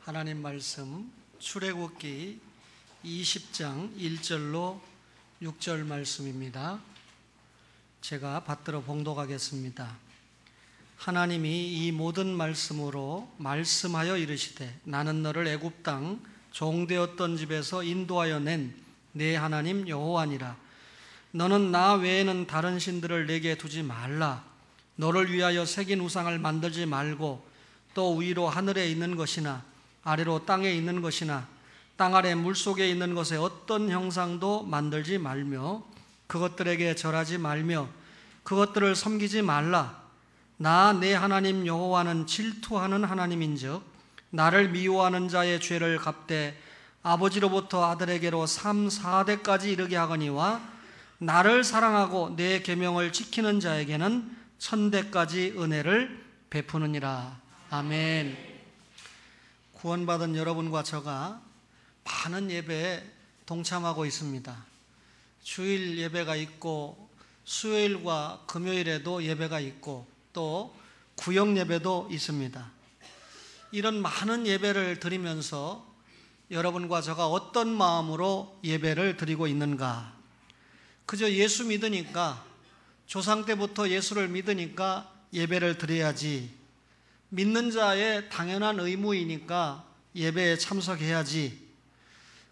하나님 말씀 출애굽기 20장 1절로 6절 말씀입니다. 제가 받들어 봉독하겠습니다. 하나님이 이 모든 말씀으로 말씀하여 이르시되 나는 너를 애굽 땅 종되었던 집에서 인도하여 낸 내 하나님 여호와니라. 너는 나 외에는 다른 신들을 내게 두지 말라. 너를 위하여 새긴 우상을 만들지 말고 또 위로 하늘에 있는 것이나 아래로 땅에 있는 것이나 땅 아래 물속에 있는 것에 어떤 형상도 만들지 말며 그것들에게 절하지 말며 그것들을 섬기지 말라. 나 내 하나님 여호와는 질투하는 하나님인즉 나를 미워하는 자의 죄를 갚되 아버지로부터 아들에게로 3, 4대까지 이르게 하거니와 나를 사랑하고 내 계명을 지키는 자에게는 1000대까지 은혜를 베푸느니라. 아멘. 구원받은 여러분과 저가 많은 예배에 동참하고 있습니다. 주일 예배가 있고 수요일과 금요일에도 예배가 있고 또 구역 예배도 있습니다. 이런 많은 예배를 드리면서 여러분과 저가 어떤 마음으로 예배를 드리고 있는가? 그저 예수 믿으니까, 조상 때부터 예수를 믿으니까 예배를 드려야지, 믿는 자의 당연한 의무이니까 예배에 참석해야지,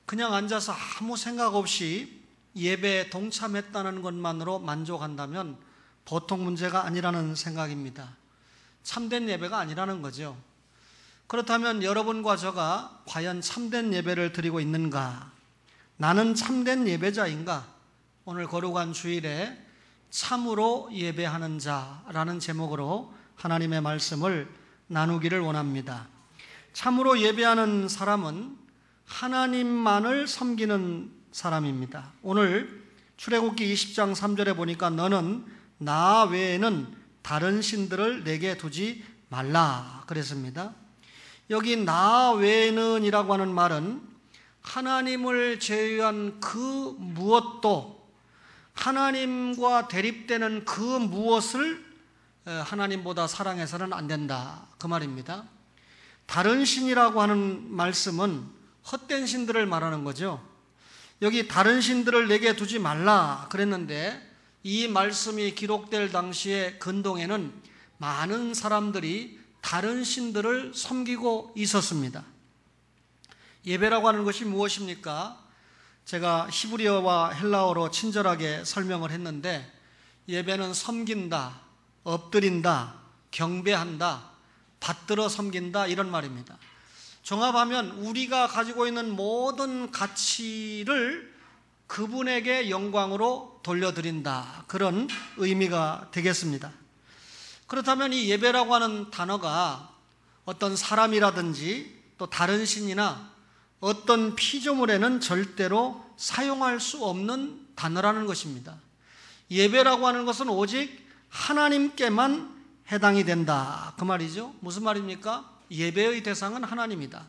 그냥 앉아서 아무 생각 없이 예배에 동참했다는 것만으로 만족한다면 보통 문제가 아니라는 생각입니다. 참된 예배가 아니라는 거죠. 그렇다면 여러분과 저가 과연 참된 예배를 드리고 있는가? 나는 참된 예배자인가? 오늘 거룩한 주일에 참으로 예배하는 자라는 제목으로 하나님의 말씀을 나누기를 원합니다. 참으로 예배하는 사람은 하나님만을 섬기는 사람입니다. 오늘 출애굽기 20장 3절에 보니까 너는 나 외에는 다른 신들을 내게 두지 말라 그랬습니다. 여기 나 외에는 이라고 하는 말은 하나님을 제외한 그 무엇도, 하나님과 대립되는 그 무엇을 하나님보다 사랑해서는 안 된다 그 말입니다. 다른 신이라고 하는 말씀은 헛된 신들을 말하는 거죠. 여기 다른 신들을 내게 두지 말라 그랬는데 이 말씀이 기록될 당시에 근동에는 많은 사람들이 다른 신들을 섬기고 있었습니다. 예배라고 하는 것이 무엇입니까? 제가 히브리어와 헬라어로 친절하게 설명을 했는데 예배는 섬긴다, 엎드린다, 경배한다, 받들어 섬긴다 이런 말입니다. 종합하면 우리가 가지고 있는 모든 가치를 그분에게 영광으로 돌려드린다 그런 의미가 되겠습니다. 그렇다면 이 예배라고 하는 단어가 어떤 사람이라든지 또 다른 신이나 어떤 피조물에는 절대로 사용할 수 없는 단어라는 것입니다. 예배라고 하는 것은 오직 하나님께만 해당이 된다 그 말이죠. 무슨 말입니까? 예배의 대상은 하나님이다.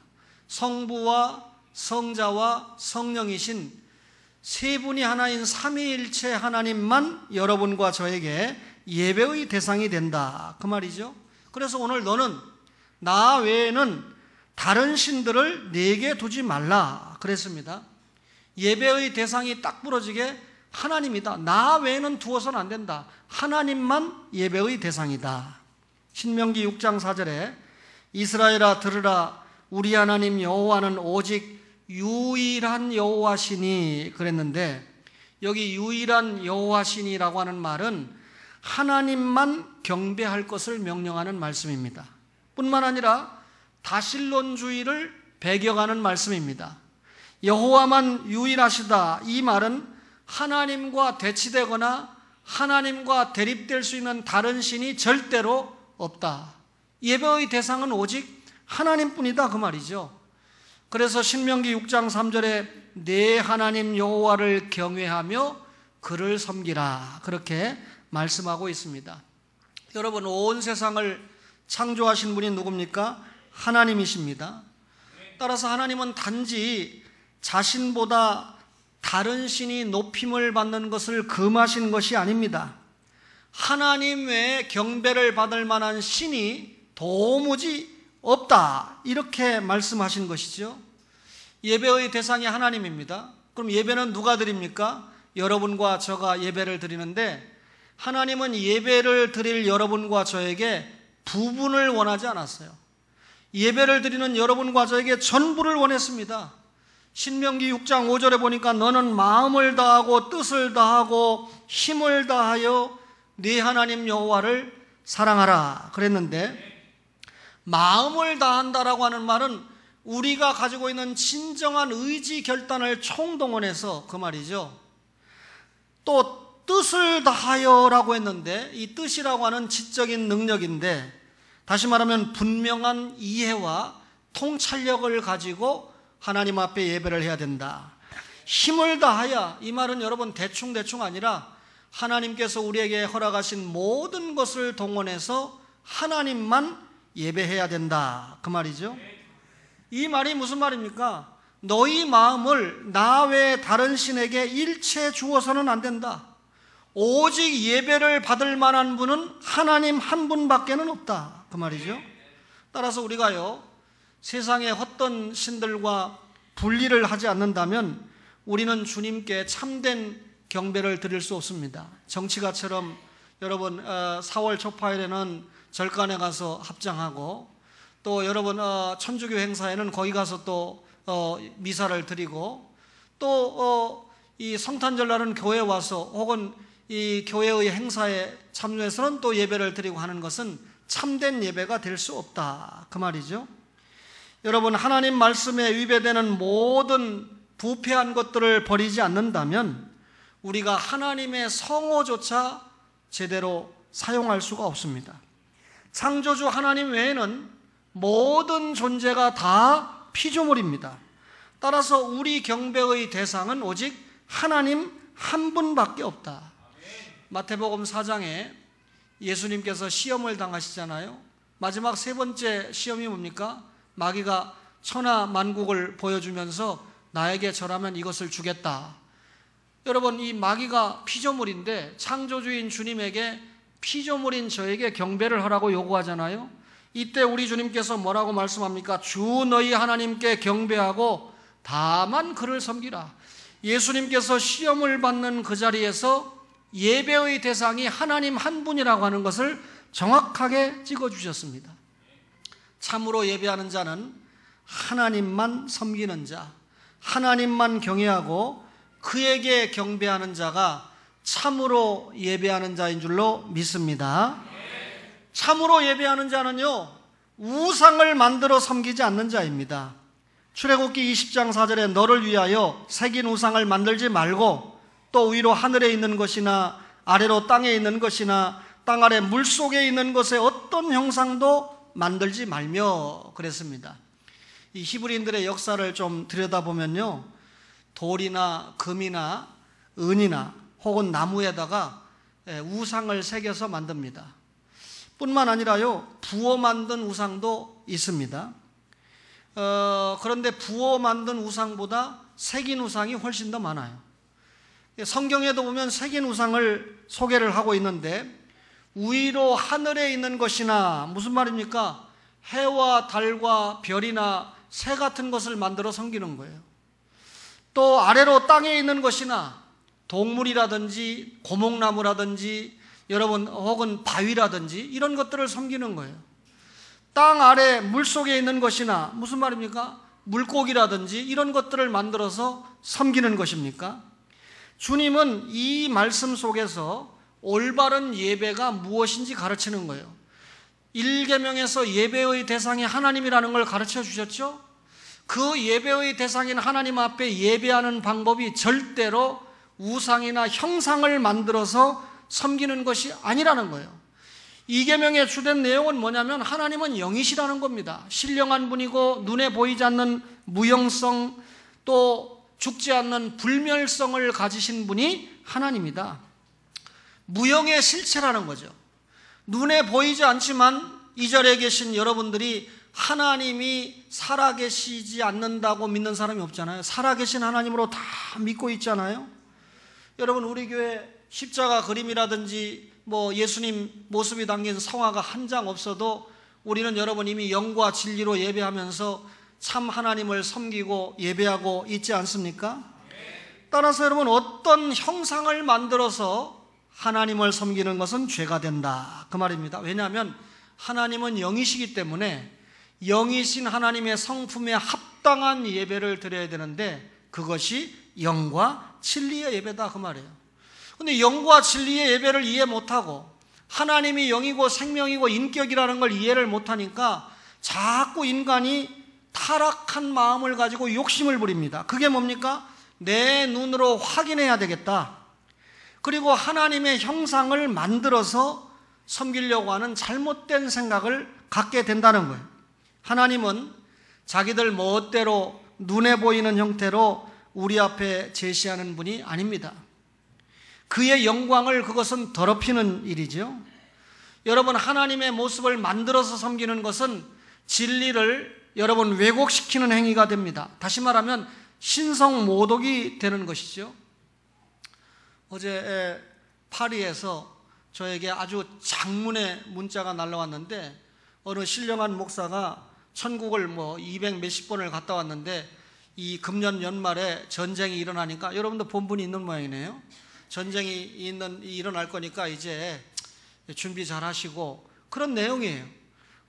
성부와 성자와 성령이신 세 분이 하나인 삼위일체 하나님만 여러분과 저에게 예배의 대상이 된다 그 말이죠. 그래서 오늘 너는 나 외에는 다른 신들을 내게 두지 말라 그랬습니다. 예배의 대상이 딱 부러지게 하나님이다. 나 외에는 두어서는 안 된다. 하나님만 예배의 대상이다. 신명기 6장 4절에 이스라엘아 들으라 우리 하나님 여호와는 오직 유일한 여호와시니 그랬는데 여기 유일한 여호와시니라고 하는 말은 하나님만 경배할 것을 명령하는 말씀입니다. 뿐만 아니라 다실론주의를 배격하는 말씀입니다. 여호와만 유일하시다 이 말은 하나님과 대치되거나 하나님과 대립될 수 있는 다른 신이 절대로 없다. 예배의 대상은 오직 하나님뿐이다 그 말이죠. 그래서 신명기 6장 3절에 내 하나님 여호와를 경외하며 그를 섬기라 그렇게 말씀하고 있습니다. 여러분 온 세상을 창조하신 분이 누굽니까? 하나님이십니다. 따라서 하나님은 단지 자신보다 다른 신이 높임을 받는 것을 금하신 것이 아닙니다. 하나님 외에 경배를 받을 만한 신이 도무지 없다, 이렇게 말씀하신 것이죠. 예배의 대상이 하나님입니다. 그럼 예배는 누가 드립니까? 여러분과 저가 예배를 드리는데, 하나님은 예배를 드릴 여러분과 저에게 부분을 원하지 않았어요. 예배를 드리는 여러분과 저에게 전부를 원했습니다. 신명기 6장 5절에 보니까 너는 마음을 다하고 뜻을 다하고 힘을 다하여 네 하나님 여호와를 사랑하라 그랬는데, 마음을 다한다라고 하는 말은 우리가 가지고 있는 진정한 의지 결단을 총동원해서 그 말이죠. 또 뜻을 다하여라고 했는데, 이 뜻이라고 하는 지적인 능력인데, 다시 말하면 분명한 이해와 통찰력을 가지고 하나님 앞에 예배를 해야 된다. 힘을 다하여, 이 말은 여러분 대충 아니라 하나님께서 우리에게 허락하신 모든 것을 동원해서 하나님만 예배해야 된다, 그 말이죠. 이 말이 무슨 말입니까? 너희 마음을 나 외에 다른 신에게 일체 주어서는 안 된다. 오직 예배를 받을 만한 분은 하나님 한 분밖에는 없다, 그 말이죠. 따라서 우리가요, 세상의 헛된 신들과 분리를 하지 않는다면 우리는 주님께 참된 경배를 드릴 수 없습니다. 정치가처럼 여러분 4월 초파일에는 절간에 가서 합장하고, 또 여러분 천주교 행사에는 거기 가서 또 미사를 드리고, 또 이 성탄절날은 교회에 와서 혹은 이 교회의 행사에 참여해서는 또 예배를 드리고 하는 것은 참된 예배가 될 수 없다, 그 말이죠. 여러분, 하나님 말씀에 위배되는 모든 부패한 것들을 버리지 않는다면 우리가 하나님의 성호조차 제대로 사용할 수가 없습니다. 창조주 하나님 외에는 모든 존재가 다 피조물입니다. 따라서 우리 경배의 대상은 오직 하나님 한 분밖에 없다. 마태복음 4장에 예수님께서 시험을 당하시잖아요. 마지막 세 번째 시험이 뭡니까? 마귀가 천하 만국을 보여주면서 나에게 절하면 이것을 주겠다. 여러분, 이 마귀가 피조물인데 창조주인 주님에게 피조물인 저에게 경배를 하라고 요구하잖아요. 이때 우리 주님께서 뭐라고 말씀합니까? 주 너희 하나님께 경배하고 다만 그를 섬기라. 예수님께서 시험을 받는 그 자리에서 예배의 대상이 하나님 한 분이라고 하는 것을 정확하게 찍어주셨습니다. 참으로 예배하는 자는 하나님만 섬기는 자, 하나님만 경외하고 그에게 경배하는 자가 참으로 예배하는 자인 줄로 믿습니다. 참으로 예배하는 자는요, 우상을 만들어 섬기지 않는 자입니다. 출애굽기 20장 4절에 너를 위하여 새긴 우상을 만들지 말고 또 위로 하늘에 있는 것이나 아래로 땅에 있는 것이나 땅 아래 물속에 있는 것에 어떤 형상도 만들지 말며 그랬습니다. 이 히브리인들의 역사를 좀 들여다보면요, 돌이나 금이나 은이나 혹은 나무에다가 우상을 새겨서 만듭니다. 뿐만 아니라요, 부어 만든 우상도 있습니다. 그런데 부어 만든 우상보다 새긴 우상이 훨씬 더 많아요. 성경에도 보면 새긴 우상을 소개를 하고 있는데, 위로 하늘에 있는 것이나, 무슨 말입니까? 해와 달과 별이나 새 같은 것을 만들어 섬기는 거예요. 또 아래로 땅에 있는 것이나 동물이라든지 고목나무라든지 여러분 혹은 바위라든지 이런 것들을 섬기는 거예요. 땅 아래 물속에 있는 것이나, 무슨 말입니까? 물고기라든지 이런 것들을 만들어서 섬기는 것입니까? 주님은 이 말씀 속에서 올바른 예배가 무엇인지 가르치는 거예요. 1계명에서 예배의 대상이 하나님이라는 걸 가르쳐 주셨죠? 그 예배의 대상인 하나님 앞에 예배하는 방법이 절대로 우상이나 형상을 만들어서 섬기는 것이 아니라는 거예요. 2계명의 주된 내용은 뭐냐면 하나님은 영이시라는 겁니다. 신령한 분이고 눈에 보이지 않는 무형성, 또 죽지 않는 불멸성을 가지신 분이 하나님이다. 무형의 실체라는 거죠. 눈에 보이지 않지만 이 자리에 계신 여러분들이 하나님이 살아계시지 않는다고 믿는 사람이 없잖아요. 살아계신 하나님으로 다 믿고 있잖아요. 여러분, 우리 교회 십자가 그림이라든지 뭐 예수님 모습이 담긴 성화가 한 장 없어도 우리는 여러분 이미 영과 진리로 예배하면서 참 하나님을 섬기고 예배하고 있지 않습니까? 따라서 여러분 어떤 형상을 만들어서 하나님을 섬기는 것은 죄가 된다 그 말입니다. 왜냐하면 하나님은 영이시기 때문에 영이신 하나님의 성품에 합당한 예배를 드려야 되는데 그것이 영과 진리의 예배다 그 말이에요. 그런데 영과 진리의 예배를 이해 못하고 하나님이 영이고 생명이고 인격이라는 걸 이해를 못하니까 자꾸 인간이 타락한 마음을 가지고 욕심을 부립니다. 그게 뭡니까? 내 눈으로 확인해야 되겠다. 그리고 하나님의 형상을 만들어서 섬기려고 하는 잘못된 생각을 갖게 된다는 거예요. 하나님은 자기들 멋대로 눈에 보이는 형태로 우리 앞에 제시하는 분이 아닙니다. 그의 영광을 그것은 더럽히는 일이죠. 여러분 하나님의 모습을 만들어서 섬기는 것은 진리를 여러분 왜곡시키는 행위가 됩니다. 다시 말하면 신성모독이 되는 것이죠. 어제 파리에서 저에게 아주 장문의 문자가 날라왔는데 어느 신령한 목사가 천국을 200 몇십 번을 갔다 왔는데 이 금년 연말에 전쟁이 일어나니까 여러분도 본분이 있는 모양이네요. 전쟁이 일어날 거니까 이제 준비 잘 하시고 그런 내용이에요.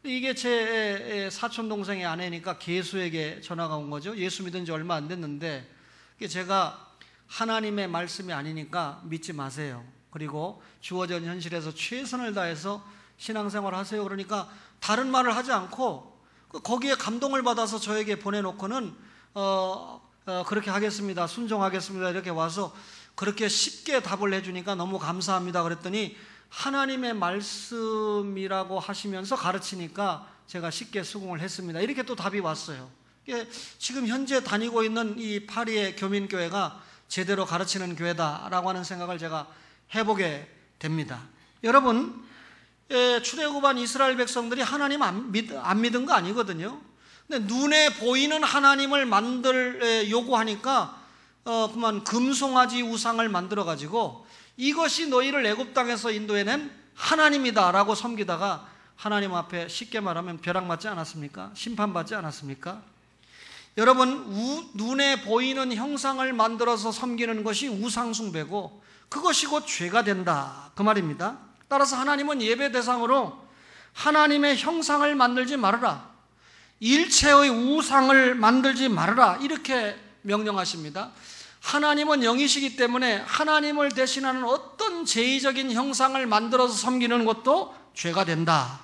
이게 제 사촌 동생의 아내니까 계수에게 전화가 온 거죠. 예수 믿은 지 얼마 안 됐는데 제가 하나님의 말씀이 아니니까 믿지 마세요. 그리고 주어진 현실에서 최선을 다해서 신앙생활 하세요. 그러니까 다른 말을 하지 않고 거기에 감동을 받아서 저에게 보내놓고는 그렇게 하겠습니다. 순종하겠습니다. 이렇게 와서 그렇게 쉽게 답을 해주니까 너무 감사합니다. 그랬더니 하나님의 말씀이라고 하시면서 가르치니까 제가 쉽게 수긍을 했습니다. 이렇게 또 답이 왔어요. 지금 현재 다니고 있는 이 파리의 교민교회가 제대로 가르치는 교회다라고 하는 생각을 제가 해보게 됩니다. 여러분 출애굽한 이스라엘 백성들이 하나님 안 믿은 거 아니거든요. 근데 눈에 보이는 하나님을 요구하니까 그만 금송아지 우상을 만들어 가지고 이것이 너희를 애굽 땅에서 인도해낸 하나님이다 라고 섬기다가 하나님 앞에 쉽게 말하면 벼락 맞지 않았습니까? 심판받지 않았습니까? 여러분 눈에 보이는 형상을 만들어서 섬기는 것이 우상숭배고 그것이 곧 죄가 된다 그 말입니다. 따라서 하나님은 예배 대상으로 하나님의 형상을 만들지 말아라, 일체의 우상을 만들지 말아라 이렇게 명령하십니다. 하나님은 영이시기 때문에 하나님을 대신하는 어떤 제의적인 형상을 만들어서 섬기는 것도 죄가 된다.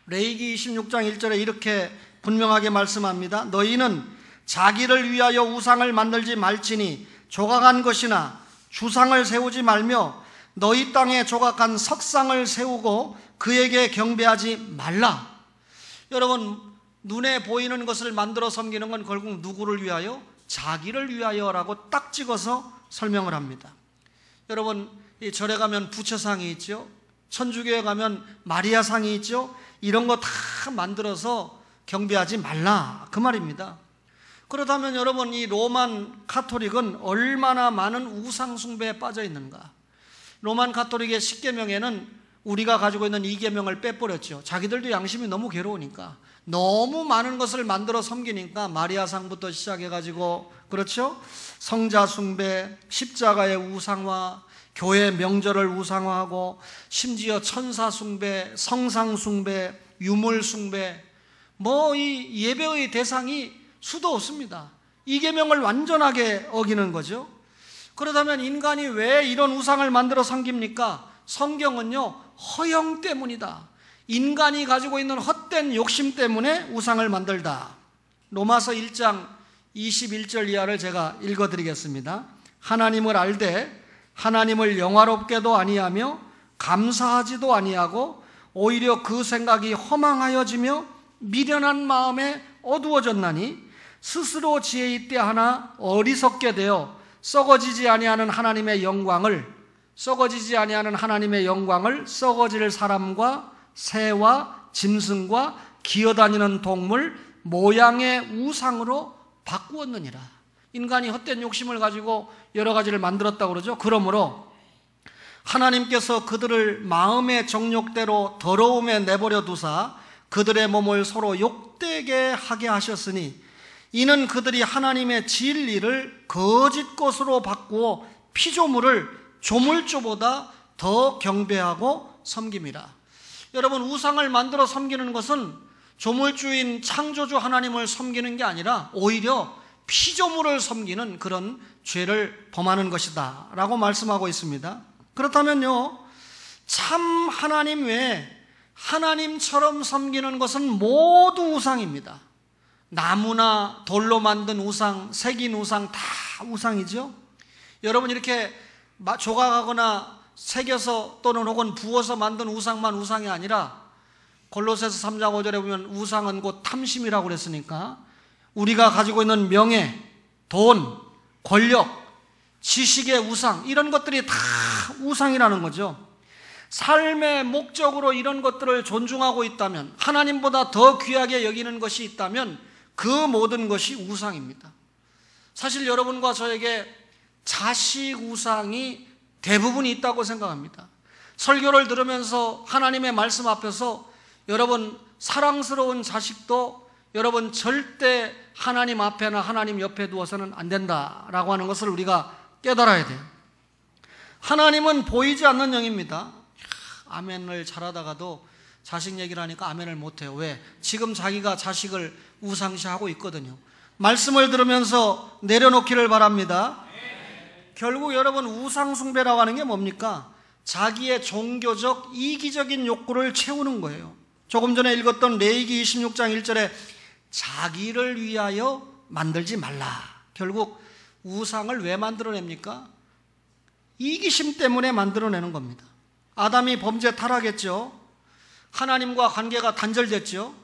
레위기 26장 1절에 이렇게 분명하게 말씀합니다. 너희는 자기를 위하여 우상을 만들지 말지니 조각한 것이나 주상을 세우지 말며 너희 땅에 조각한 석상을 세우고 그에게 경배하지 말라. 여러분 눈에 보이는 것을 만들어 섬기는 건 결국 누구를 위하여? 자기를 위하여라고 딱 찍어서 설명을 합니다. 여러분 이 절에 가면 부처상이 있죠. 천주교에 가면 마리아상이 있죠. 이런 거 다 만들어서 경배하지 말라 그 말입니다. 그렇다면 여러분 이 로만 카톨릭은 얼마나 많은 우상 숭배에 빠져 있는가. 로만 카톨릭의 10계명에는 우리가 가지고 있는 2계명을 빼버렸죠. 자기들도 양심이 너무 괴로우니까 너무 많은 것을 만들어 섬기니까 마리아상부터 시작해가지고 그렇죠? 성자 숭배, 십자가의 우상화, 교회 명절을 우상화하고 심지어 천사 숭배, 성상 숭배, 유물 숭배 이 예배의 대상이 수도 없습니다. 2계명을 완전하게 어기는 거죠. 그렇다면 인간이 왜 이런 우상을 만들어 섬깁니까? 성경은요 허영 때문이다. 인간이 가지고 있는 헛된 욕심 때문에 우상을 만들다. 로마서 1장 21절 이하를 제가 읽어드리겠습니다. 하나님을 알되 하나님을 영화롭게도 아니하며 감사하지도 아니하고 오히려 그 생각이 허망하여지며 미련한 마음에 어두워졌나니 스스로 지혜 있게 하나 어리석게 되어 썩어지지 아니하는 하나님의 영광을 썩어질 사람과 새와 짐승과 기어다니는 동물 모양의 우상으로 바꾸었느니라. 인간이 헛된 욕심을 가지고 여러 가지를 만들었다고 그러죠. 그러므로 하나님께서 그들을 마음의 정욕대로 더러움에 내버려 두사 그들의 몸을 서로 욕되게 하게 하셨으니 이는 그들이 하나님의 진리를 거짓 것으로 바꾸어 피조물을 조물주보다 더 경배하고 섬김이라. 여러분, 우상을 만들어 섬기는 것은 조물주인 창조주 하나님을 섬기는 게 아니라 오히려 피조물을 섬기는 그런 죄를 범하는 것이다 라고 말씀하고 있습니다. 그렇다면요, 참 하나님 외에 하나님처럼 섬기는 것은 모두 우상입니다. 나무나 돌로 만든 우상, 새긴 우상 다 우상이죠. 여러분, 이렇게 조각하거나 새겨서 또는 혹은 부어서 만든 우상만 우상이 아니라 골로새서 3장 5절에 보면 우상은 곧 탐심이라고 그랬으니까 우리가 가지고 있는 명예, 돈, 권력, 지식의 우상, 이런 것들이 다 우상이라는 거죠. 삶의 목적으로 이런 것들을 존중하고 있다면, 하나님보다 더 귀하게 여기는 것이 있다면 그 모든 것이 우상입니다. 사실 여러분과 저에게 자식 우상이 대부분이 있다고 생각합니다. 설교를 들으면서 하나님의 말씀 앞에서 여러분, 사랑스러운 자식도 여러분 절대 하나님 앞에나 하나님 옆에 두어서는 안 된다라고 하는 것을 우리가 깨달아야 돼요. 하나님은 보이지 않는 영입니다. 아멘을 잘하다가도 자식 얘기를 하니까 아멘을 못해요. 왜? 지금 자기가 자식을 우상시하고 있거든요. 말씀을 들으면서 내려놓기를 바랍니다. 결국 여러분, 우상숭배라고 하는 게 뭡니까? 자기의 종교적 이기적인 욕구를 채우는 거예요. 조금 전에 읽었던 레위기 26장 1절에 자기를 위하여 만들지 말라. 결국 우상을 왜 만들어냅니까? 이기심 때문에 만들어내는 겁니다. 아담이 범죄 타락했죠. 하나님과 관계가 단절됐죠.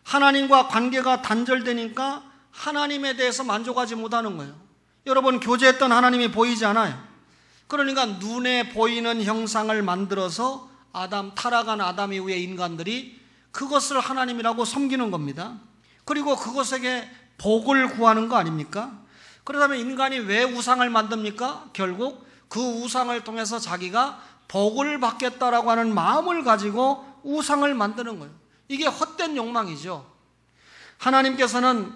하나님과 관계가 단절되니까 하나님에 대해서 만족하지 못하는 거예요. 여러분, 교제했던 하나님이 보이지 않아요. 그러니까 눈에 보이는 형상을 만들어서 타락한 아담 이후의 인간들이 그것을 하나님이라고 섬기는 겁니다. 그리고 그것에게 복을 구하는 거 아닙니까? 그렇다면 인간이 왜 우상을 만듭니까? 결국 그 우상을 통해서 자기가 복을 받겠다라고 하는 마음을 가지고 우상을 만드는 거예요. 이게 헛된 욕망이죠. 하나님께서는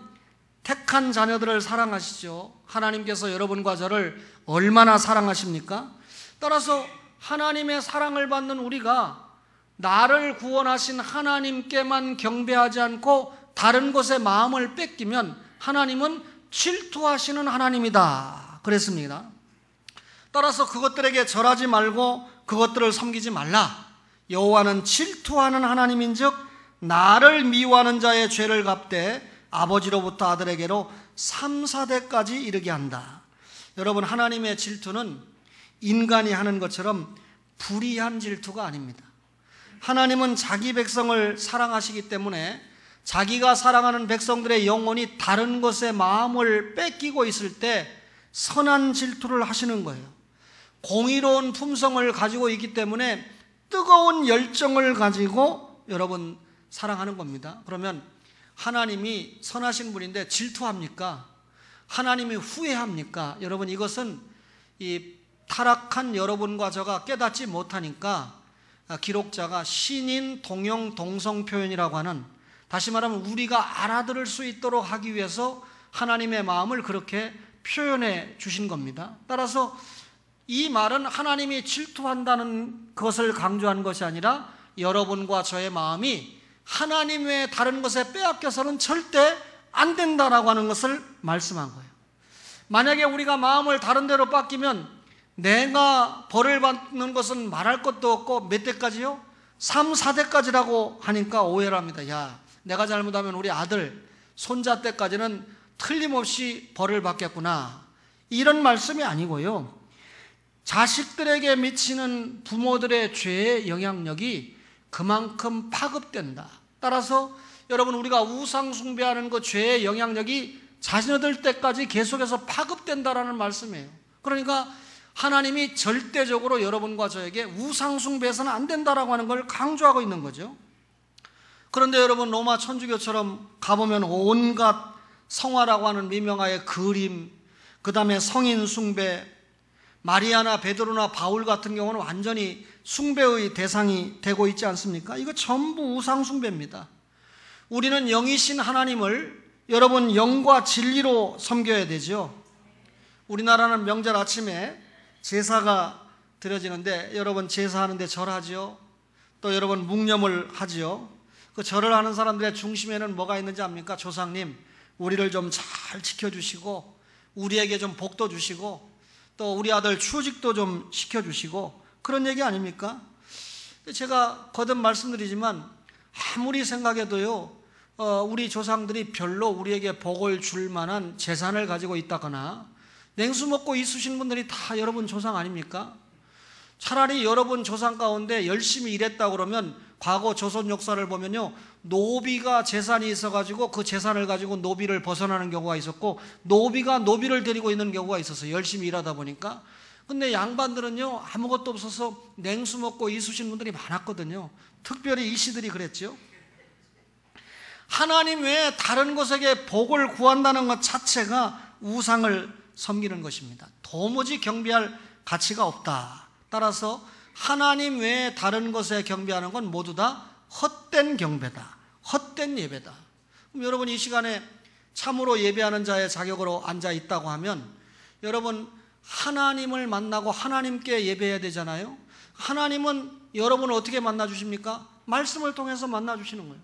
택한 자녀들을 사랑하시죠. 하나님께서 여러분과 저를 얼마나 사랑하십니까? 따라서 하나님의 사랑을 받는 우리가 나를 구원하신 하나님께만 경배하지 않고 다른 것에 마음을 뺏기면 하나님은 질투하시는 하나님이다 그랬습니다. 따라서 그것들에게 절하지 말고 그것들을 섬기지 말라. 여호와는 질투하는 하나님인즉 나를 미워하는 자의 죄를 갚되 아버지로부터 아들에게로 3, 4대까지 이르게 한다. 여러분, 하나님의 질투는 인간이 하는 것처럼 불의한 질투가 아닙니다. 하나님은 자기 백성을 사랑하시기 때문에 자기가 사랑하는 백성들의 영혼이 다른 것에 마음을 뺏기고 있을 때 선한 질투를 하시는 거예요. 공의로운 품성을 가지고 있기 때문에 뜨거운 열정을 가지고 여러분 사랑하는 겁니다. 그러면 하나님이 선하신 분인데 질투합니까? 하나님이 후회합니까? 여러분, 이것은 이 타락한 여러분과 저가 깨닫지 못하니까 기록자가 신인 동형 동성 표현이라고 하는, 다시 말하면 우리가 알아들을 수 있도록 하기 위해서 하나님의 마음을 그렇게 표현해 주신 겁니다. 따라서 이 말은 하나님이 질투한다는 것을 강조한 것이 아니라 여러분과 저의 마음이 하나님 외에 다른 것에 빼앗겨서는 절대 안 된다라고 하는 것을 말씀한 거예요. 만약에 우리가 마음을 다른 데로 뺏기면 내가 벌을 받는 것은 말할 것도 없고 몇 대까지요? 3, 4대까지라고 하니까 오해를 합니다. 야, 내가 잘못하면 우리 아들, 손자 때까지는 틀림없이 벌을 받겠구나. 이런 말씀이 아니고요. 자식들에게 미치는 부모들의 죄의 영향력이 그만큼 파급된다. 따라서 여러분, 우리가 우상 숭배하는 그 죄의 영향력이 자녀들 때까지 계속해서 파급된다라는 말씀이에요. 그러니까 하나님이 절대적으로 여러분과 저에게 우상 숭배해서는 안 된다라고 하는 걸 강조하고 있는 거죠. 그런데 여러분, 로마 천주교처럼 가보면 온갖 성화라고 하는 미명하의 그림, 그 다음에 성인 숭배, 마리아나 베드로나 바울 같은 경우는 완전히 숭배의 대상이 되고 있지 않습니까? 이거 전부 우상 숭배입니다. 우리는 영이신 하나님을 여러분 영과 진리로 섬겨야 되죠. 우리나라는 명절 아침에 제사가 드려지는데 여러분 제사하는데 절하죠. 또 여러분 묵념을 하지요. 그 절을 하는 사람들의 중심에는 뭐가 있는지 압니까? 조상님, 우리를 좀 잘 지켜주시고 우리에게 좀 복도 주시고 또 우리 아들 추직도 좀 시켜주시고 그런 얘기 아닙니까? 제가 거듭 말씀드리지만 아무리 생각해도요, 우리 조상들이 별로 우리에게 복을 줄 만한 재산을 가지고 있다거나 냉수 먹고 있으신 분들이 다 여러분 조상 아닙니까? 차라리 여러분 조상 가운데 열심히 일했다 그러면 과거 조선 역사를 보면요, 노비가 재산이 있어가지고 그 재산을 가지고 노비를 벗어나는 경우가 있었고 노비가 노비를 데리고 있는 경우가 있었어요. 열심히 일하다 보니까. 근데 양반들은요, 아무것도 없어서 냉수 먹고 있으신 분들이 많았거든요. 특별히 일시들이 그랬죠. 하나님 외에 다른 것에게 복을 구한다는 것 자체가 우상을 섬기는 것입니다. 도무지 경배할 가치가 없다. 따라서 하나님 외에 다른 것에 경배하는 건 모두 다 헛된 경배다, 헛된 예배다. 그럼 여러분 이 시간에 참으로 예배하는 자의 자격으로 앉아 있다고 하면 여러분 하나님을 만나고 하나님께 예배해야 되잖아요. 하나님은 여러분을 어떻게 만나 주십니까? 말씀을 통해서 만나 주시는 거예요.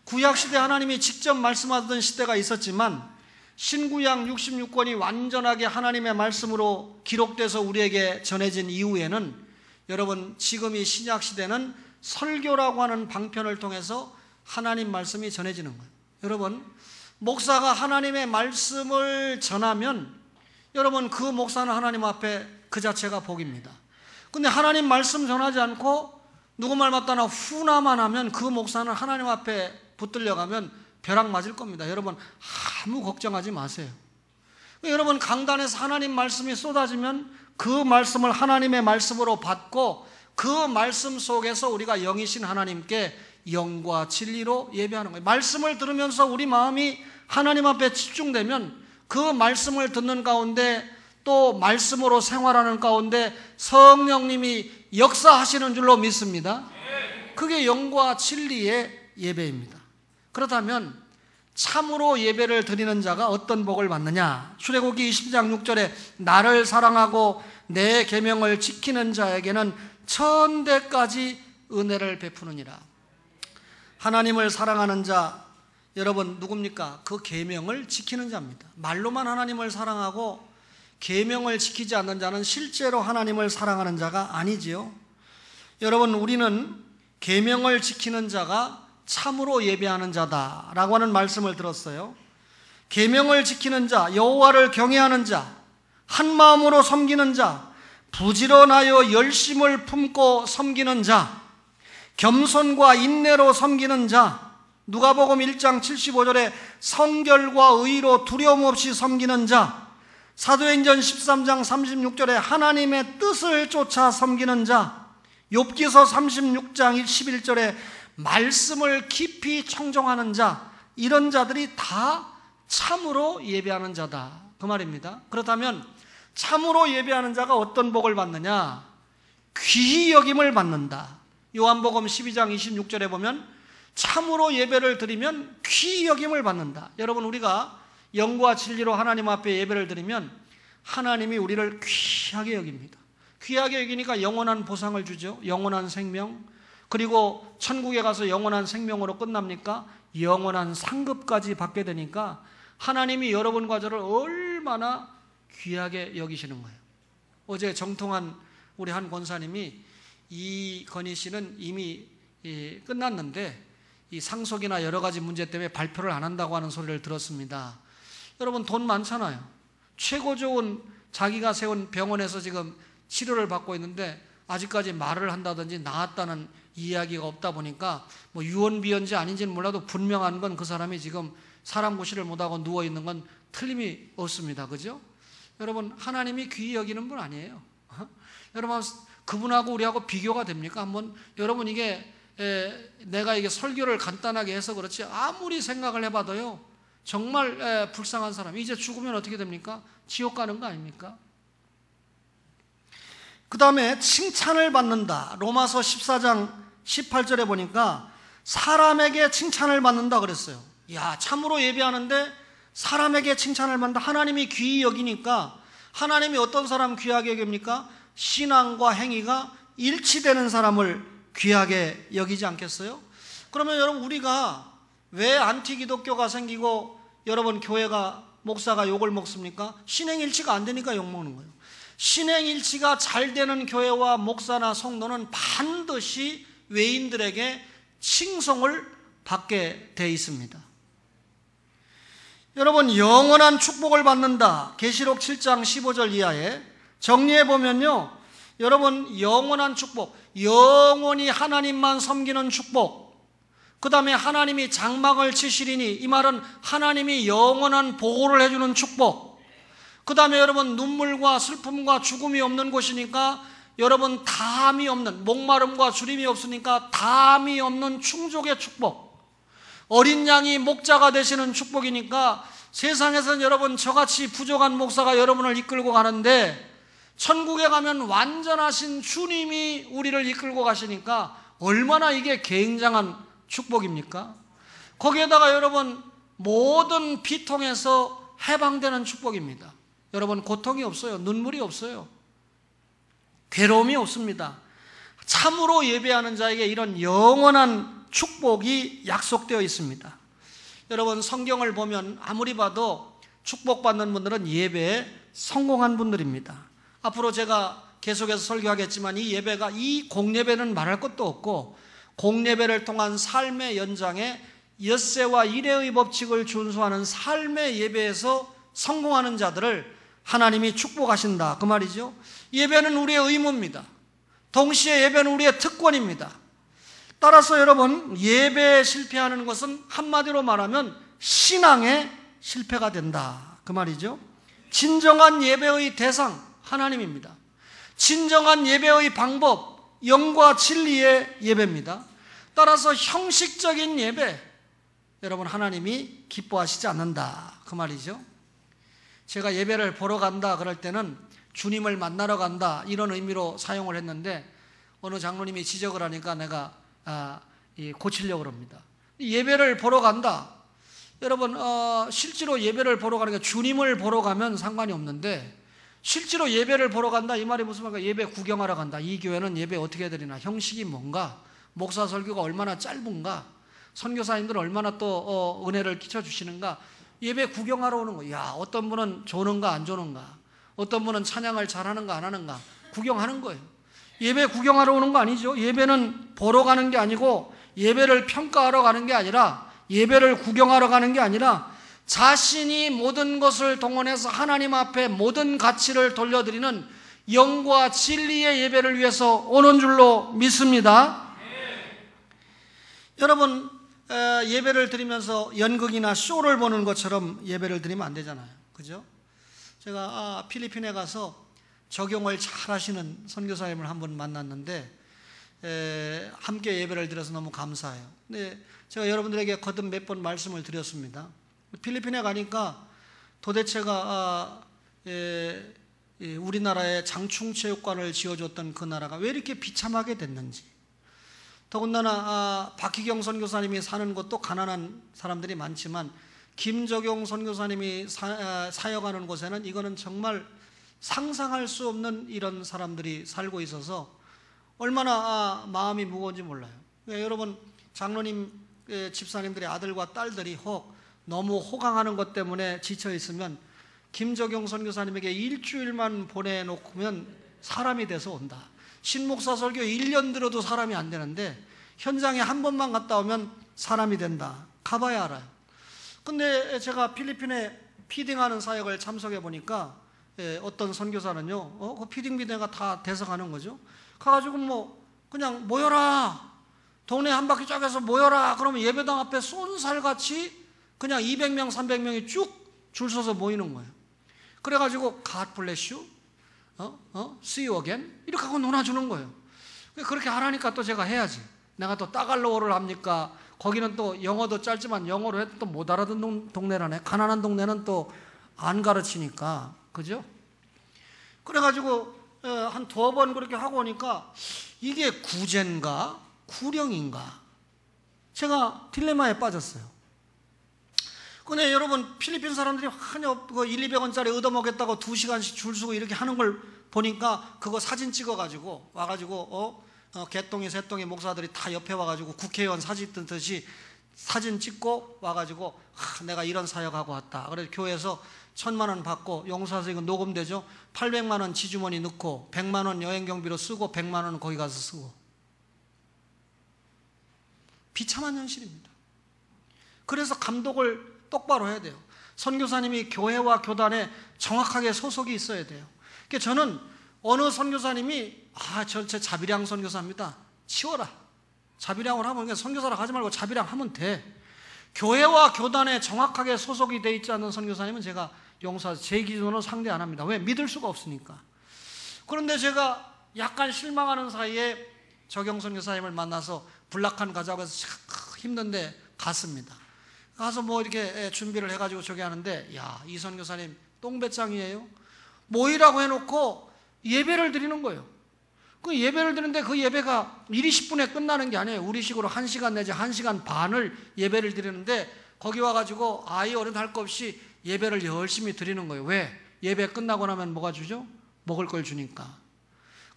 구약시대 하나님이 직접 말씀하던 시대가 있었지만 신구약 66권이 완전하게 하나님의 말씀으로 기록돼서 우리에게 전해진 이후에는 여러분 지금 이 신약시대는 설교라고 하는 방편을 통해서 하나님 말씀이 전해지는 거예요. 여러분 목사가 하나님의 말씀을 전하면 여러분 그 목사는 하나님 앞에 그 자체가 복입니다. 근데 하나님 말씀 전하지 않고 누구 말 맞다나 후나만 하면 그 목사는 하나님 앞에 붙들려가면 벼락 맞을 겁니다. 여러분 아무 걱정하지 마세요. 여러분 강단에서 하나님 말씀이 쏟아지면 그 말씀을 하나님의 말씀으로 받고 그 말씀 속에서 우리가 영이신 하나님께 영과 진리로 예배하는 거예요. 말씀을 들으면서 우리 마음이 하나님 앞에 집중되면 그 말씀을 듣는 가운데 또 말씀으로 생활하는 가운데 성령님이 역사하시는 줄로 믿습니다. 그게 영과 진리의 예배입니다. 그렇다면 참으로 예배를 드리는 자가 어떤 복을 받느냐? 출애굽기 20장 6절에 나를 사랑하고 내 계명을 지키는 자에게는 천대까지 은혜를 베푸느니라. 하나님을 사랑하는 자 여러분 누굽니까? 그 계명을 지키는 자입니다. 말로만 하나님을 사랑하고 계명을 지키지 않는 자는 실제로 하나님을 사랑하는 자가 아니지요. 여러분 우리는 계명을 지키는 자가 참으로 예배하는 자다라고 하는 말씀을 들었어요. 계명을 지키는 자, 여호와를 경외하는 자, 한 마음으로 섬기는 자, 부지런하여 열심을 품고 섬기는 자, 겸손과 인내로 섬기는 자, 누가복음 1장 75절에 성결과 의로 두려움 없이 섬기는 자, 사도행전 13장 36절에 하나님의 뜻을 쫓아 섬기는 자, 욥기서 36장 11절에 말씀을 깊이 청종하는 자, 이런 자들이 다 참으로 예배하는 자다 그 말입니다. 그렇다면 참으로 예배하는 자가 어떤 복을 받느냐? 귀히 여김을 받는다. 요한복음 12장 26절에 보면 참으로 예배를 드리면 귀히 여김을 받는다. 여러분 우리가 영과 진리로 하나님 앞에 예배를 드리면 하나님이 우리를 귀하게 여깁니다. 귀하게 여기니까 영원한 보상을 주죠. 영원한 생명. 그리고 천국에 가서 영원한 생명으로 끝납니까? 영원한 상급까지 받게 되니까 하나님이 여러분과 저를 얼마나 귀하게 여기시는 거예요. 어제 정통한 우리 한 권사님이 이건희 씨는 이미 끝났는데 이 상속이나 여러 가지 문제 때문에 발표를 안 한다고 하는 소리를 들었습니다. 여러분 돈 많잖아요. 최고 좋은 자기가 세운 병원에서 지금 치료를 받고 있는데 아직까지 말을 한다든지 나았다는 이야기가 없다 보니까 뭐 유언비어인지 아닌지는 몰라도 분명한 건 그 사람이 지금 사람 구실을 못하고 누워있는 건 틀림이 없습니다. 그죠? 여러분 하나님이 귀히 여기는 분 아니에요. 여러분 그분하고 우리하고 비교가 됩니까? 한번 여러분 이게 내가 이게 설교를 간단하게 해서 그렇지 아무리 생각을 해봐도요 정말 불쌍한 사람 이제 죽으면 어떻게 됩니까? 지옥 가는 거 아닙니까? 그 다음에 칭찬을 받는다. 로마서 14장 18절에 보니까 사람에게 칭찬을 받는다 그랬어요. 야, 참으로 예배하는데 사람에게 칭찬을 받는다. 하나님이 귀히 여기니까 하나님이 어떤 사람 귀하게 여깁니까? 신앙과 행위가 일치되는 사람을 귀하게 여기지 않겠어요? 그러면 여러분, 우리가 왜 안티 기독교가 생기고 여러분 교회가 목사가 욕을 먹습니까? 신행일치가 안 되니까 욕먹는 거예요. 신행일치가 잘 되는 교회와 목사나 성도는 반드시 외인들에게 칭송을 받게 돼 있습니다. 여러분, 영원한 축복을 받는다. 계시록 7장 15절 이하에 정리해 보면요, 여러분, 영원한 축복, 영원히 하나님만 섬기는 축복, 그 다음에 하나님이 장막을 치시리니, 이 말은 하나님이 영원한 보호를 해주는 축복, 그 다음에 여러분, 눈물과 슬픔과 죽음이 없는 곳이니까 여러분, 다함이 없는, 목마름과 주림이 없으니까 다함이 없는 충족의 축복, 어린 양이 목자가 되시는 축복이니까 세상에서는 여러분, 저같이 부족한 목사가 여러분을 이끌고 가는데 천국에 가면 완전하신 주님이 우리를 이끌고 가시니까 얼마나 이게 굉장한 축복입니까? 거기에다가 여러분, 모든 비통에서 해방되는 축복입니다. 여러분, 고통이 없어요. 눈물이 없어요. 괴로움이 없습니다. 참으로 예배하는 자에게 이런 영원한 축복이 약속되어 있습니다. 여러분, 성경을 보면 아무리 봐도 축복받는 분들은 예배에 성공한 분들입니다. 앞으로 제가 계속해서 설교하겠지만 이 예배가, 이 공예배는 말할 것도 없고 공예배를 통한 삶의 연장에 엿새와 일회의 법칙을 준수하는 삶의 예배에서 성공하는 자들을 하나님이 축복하신다, 그 말이죠. 예배는 우리의 의무입니다. 동시에 예배는 우리의 특권입니다. 따라서 여러분, 예배에 실패하는 것은 한마디로 말하면 신앙의 실패가 된다, 그 말이죠. 진정한 예배의 대상 하나님입니다. 진정한 예배의 방법, 영과 진리의 예배입니다. 따라서 형식적인 예배, 여러분, 하나님이 기뻐하시지 않는다, 그 말이죠. 제가 예배를 보러 간다 그럴 때는 주님을 만나러 간다, 이런 의미로 사용을 했는데 어느 장로님이 지적을 하니까 내가 고치려고 합니다. 예배를 보러 간다, 여러분, 실제로 예배를 보러 가는 게 주님을 보러 가면 상관이 없는데 실제로 예배를 보러 간다, 이 말이 무슨 말인가? 예배 구경하러 간다. 이 교회는 예배 어떻게 드리나? 형식이 뭔가? 목사 설교가 얼마나 짧은가? 선교사님들은 얼마나 또 은혜를 끼쳐주시는가? 예배 구경하러 오는 거예요. 야, 어떤 분은 조는가 안 조는가? 어떤 분은 찬양을 잘하는가 안 하는가? 구경하는 거예요. 예배 구경하러 오는 거 아니죠. 예배는 보러 가는 게 아니고 예배를 평가하러 가는 게 아니라, 예배를 구경하러 가는 게 아니라 자신이 모든 것을 동원해서 하나님 앞에 모든 가치를 돌려드리는 영과 진리의 예배를 위해서 오는 줄로 믿습니다. 여러분, 예배를 드리면서 연극이나 쇼를 보는 것처럼 예배를 드리면 안 되잖아요. 그죠? 제가 필리핀에 가서 적용을 잘 하시는 선교사님을 한 분 만났는데 함께 예배를 드려서 너무 감사해요. 근데 제가 여러분들에게 거듭 몇 번 말씀을 드렸습니다. 필리핀에 가니까 도대체가 우리나라에 장충체육관을 지어줬던 그 나라가 왜 이렇게 비참하게 됐는지, 더군다나 박희경 선교사님이 사는 곳도 가난한 사람들이 많지만 김적용 선교사님이 사역하는 곳에는 이거는 정말 상상할 수 없는 이런 사람들이 살고 있어서 얼마나 마음이 무거운지 몰라요. 여러분, 장로님 집사님들의 아들과 딸들이 너무 호강하는 것 때문에 지쳐 있으면 김적용 선교사님에게 일주일만 보내놓으면 사람이 돼서 온다. 신목사 설교 1년 들어도 사람이 안 되는데 현장에 한 번만 갔다 오면 사람이 된다. 가봐야 알아요. 근데 제가 필리핀에 피딩하는 사역을 참석해 보니까 어떤 선교사는요, 그 피딩 비대가 다 대서가는 거죠. 가가지고 그냥 모여라, 동네 한 바퀴 쫙 해서 모여라, 그러면 예배당 앞에 쏜살같이 그냥 200명 300명이 쭉 줄 서서 모이는 거예요. 그래가지고 God bless you, see you again, 이렇게 하고 놀아주는 거예요. 그렇게 하라니까 또 제가 해야지. 내가 또 따갈로어를 합니까? 거기는 또 영어도 짧지만 영어로 해도 또 못 알아듣는 동네라네. 가난한 동네는 또 안 가르치니까, 그죠? 그래가지고 한 2번 그렇게 하고 오니까 이게 구제인가 구령인가 제가 딜레마에 빠졌어요. 근데 여러분, 필리핀 사람들이 한여 100~200원짜리 얻어먹겠다고 2시간씩 줄 서고 이렇게 하는 걸 보니까 그거 사진 찍어가지고 와가지고 개똥이 새똥이 목사들이 다 옆에 와가지고 국회의원 사진 찍듯이 사진 찍고 와가지고 내가 이런 사역하고 왔다. 그래서 교회에서 1,000만 원 받고, 용서해서 이거 녹음되죠. 800만 원 지주머니 넣고 100만 원 여행경비로 쓰고 100만 원은 거기 가서 쓰고. 비참한 현실입니다. 그래서 감독을 똑바로 해야 돼요. 선교사님이 교회와 교단에 정확하게 소속이 있어야 돼요. 그러니까 저는 어느 선교사님이 제 자비량 선교사입니다. 치워라. 자비량을 하면 그냥 선교사라 하지 말고 자비량 하면 돼. 교회와 교단에 정확하게 소속이 돼 있지 않는 선교사님은 제가 용서해서 제 기준으로 상대 안 합니다. 왜? 믿을 수가 없으니까. 그런데 제가 약간 실망하는 사이에 적용 선교사님을 만나서 불락한 가자고 해서 힘든데 갔습니다. 가서 뭐 이렇게 준비를 해가지고 저기 하는데, 야, 이 선교사님 똥배짱이에요. 모이라고 해놓고 예배를 드리는 거예요. 그 예배를 드리는데 그 예배가 1, 20분에 끝나는 게 아니에요. 우리식으로 1시간 내지 1시간 반을 예배를 드리는데, 거기 와가지고 아이 어른 할 것 없이 예배를 열심히 드리는 거예요. 왜? 예배 끝나고 나면 뭐가 주죠? 먹을 걸 주니까.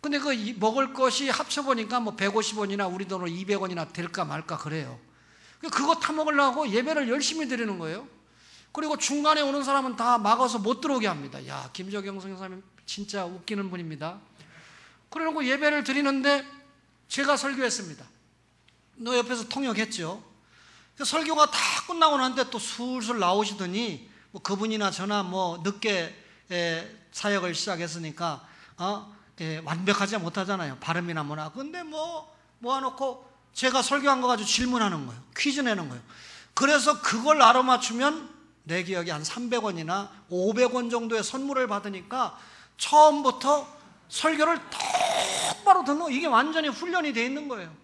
근데 그 먹을 것이 합쳐보니까 뭐 150원이나 우리 돈으로 200원이나 될까 말까 그래요. 그거 타먹으려고 예배를 열심히 드리는 거예요. 그리고 중간에 오는 사람은 다 막아서 못 들어오게 합니다. 야, 김적영 선교사님 진짜 웃기는 분입니다. 그러고 예배를 드리는데 제가 설교했습니다. 너 옆에서 통역했죠. 설교가 다 끝나고 나는데 또 술술 나오시더니 뭐 그분이나 저나 뭐 늦게 사역을 시작했으니까 완벽하지 못하잖아요. 발음이나 뭐나. 근데 모아놓고 제가 설교한 거 가지고 질문하는 거예요. 퀴즈 내는 거예요. 그래서 그걸 알아맞추면 내 기억에 한 300원이나 500원 정도의 선물을 받으니까 처음부터 설교를 똑바로 듣는, 이게 완전히 훈련이 돼 있는 거예요.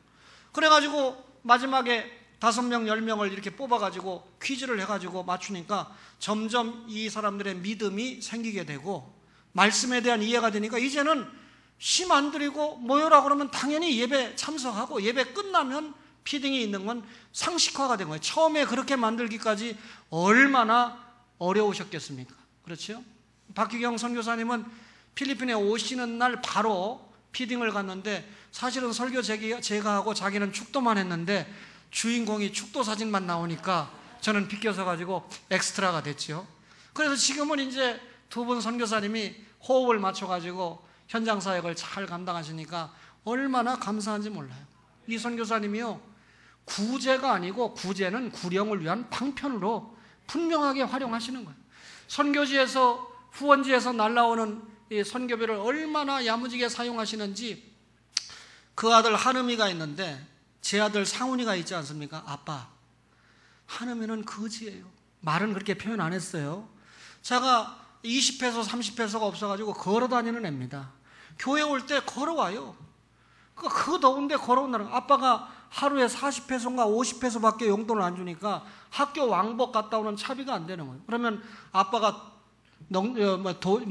그래가지고 마지막에 5명, 10명을 이렇게 뽑아가지고 퀴즈를 해가지고 맞추니까 점점 이 사람들의 믿음이 생기게 되고 말씀에 대한 이해가 되니까 이제는 심 안 드리고 모여라 그러면 당연히 예배 참석하고, 예배 끝나면 피딩이 있는 건 상식화가 된 거예요. 처음에 그렇게 만들기까지 얼마나 어려우셨겠습니까? 그렇죠? 박기경 선교사님은 필리핀에 오시는 날 바로 피딩을 갔는데, 사실은 설교 제가 하고 자기는 축도만 했는데 주인공이 축도 사진만 나오니까 저는 비껴서 가지고 엑스트라가 됐죠. 그래서 지금은 이제 두 분 선교사님이 호흡을 맞춰가지고 현장 사역을 잘 감당하시니까 얼마나 감사한지 몰라요. 이 선교사님이요, 구제가 아니고 구제는 구령을 위한 방편으로 분명하게 활용하시는 거예요. 선교지에서 후원지에서 날라오는 이 선교비를 얼마나 야무지게 사용하시는지. 그 아들 한음이가 있는데 제 아들 상훈이가 있지 않습니까? 아빠, 한음이는 거지예요. 말은 그렇게 표현 안 했어요. 제가 20페소 30페소가 없어가지고 걸어다니는 애입니다. 교회 올 때 걸어와요. 그 더운데 걸어온다는 거예요. 아빠가 하루에 40페소인가 50페소밖에 용돈을 안 주니까 학교 왕복 갔다 오는 차비가 안 되는 거예요. 그러면 아빠가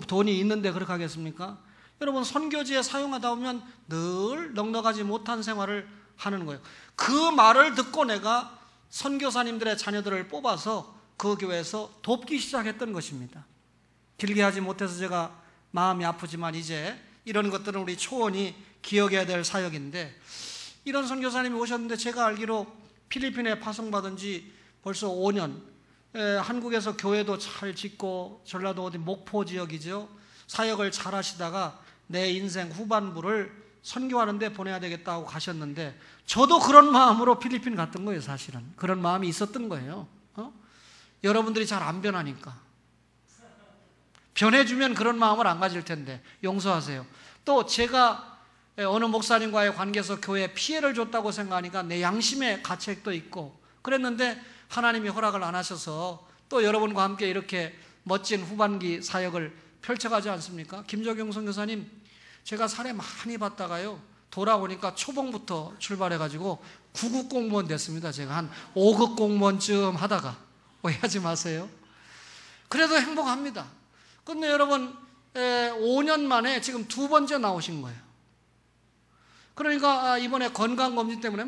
돈이 있는데 그렇게 하겠습니까? 여러분, 선교지에 사용하다 보면 늘 넉넉하지 못한 생활을 하는 거예요. 그 말을 듣고 내가 선교사님들의 자녀들을 뽑아서 그 교회에서 돕기 시작했던 것입니다. 길게 하지 못해서 제가 마음이 아프지만 이제 이런 것들은 우리 초원이 기억해야 될 사역인데, 이런 선교사님이 오셨는데 제가 알기로 필리핀에 파송받은 지 벌써 5년, 한국에서 교회도 잘 짓고 전라도 어디 목포 지역이죠. 사역을 잘 하시다가 내 인생 후반부를 선교하는 데 보내야 되겠다고 가셨는데, 저도 그런 마음으로 필리핀 갔던 거예요. 사실은 그런 마음이 있었던 거예요. 여러분들이 잘 안 변하니까. 변해주면 그런 마음을 안 가질 텐데 용서하세요. 또 제가 어느 목사님과의 관계에서 교회에 피해를 줬다고 생각하니까 내 양심의 가책도 있고 그랬는데, 하나님이 허락을 안 하셔서 또 여러분과 함께 이렇게 멋진 후반기 사역을 펼쳐가지 않습니까? 김적용 선교사님, 제가 사례 많이 받다가요, 돌아오니까 초봉부터 출발해가지고 9급 공무원 됐습니다. 제가 한 5급 공무원쯤 하다가. 오해하지 마세요. 그래도 행복합니다. 근데 여러분, 5년 만에 지금 2번째 나오신 거예요. 그러니까 이번에 건강검진 때문에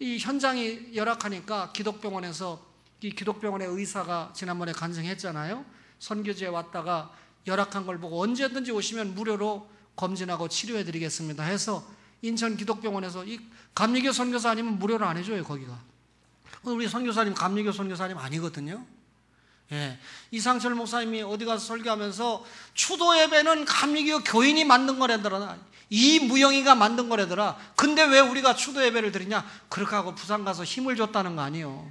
이 현장이 열악하니까 이 기독병원의 의사가 지난번에 간증했잖아요. 선교지에 왔다가 열악한 걸 보고 언제든지 오시면 무료로 검진하고 치료해 드리겠습니다 해서 인천 기독병원에서 이 감리교 선교사 아니면 무료로 안 해줘요. 거기가 우리 선교사님 감리교 선교사님 아니거든요. 예. 이상철 목사님이 어디 가서 설교하면서 추도 예배는 감리교 교인이 만든 거래더라. 이무영이가 만든 거래더라. 근데 왜 우리가 추도 예배를 드리냐? 그렇게 하고 부산 가서 힘을 줬다는 거 아니에요.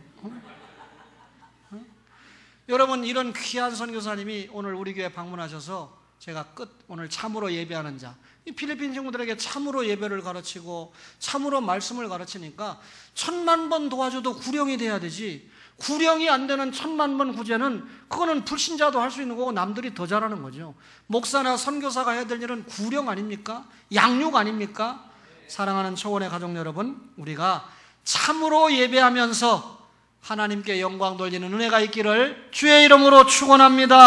여러분, 이런 귀한 선교사님이 오늘 우리 교회 방문하셔서 제가 오늘 참으로 예배하는 자, 이 필리핀 친구들에게 참으로 예배를 가르치고 참으로 말씀을 가르치니까 1000만 번 도와줘도 구령이 돼야 되지, 구령이 안 되는 1000만 번 구제는 그거는 불신자도 할 수 있는 거고 남들이 더 잘하는 거죠. 목사나 선교사가 해야 될 일은 구령 아닙니까? 양육 아닙니까? 사랑하는 초원의 가족 여러분, 우리가 참으로 예배하면서 하나님께 영광 돌리는 은혜가 있기를 주의 이름으로 축원합니다.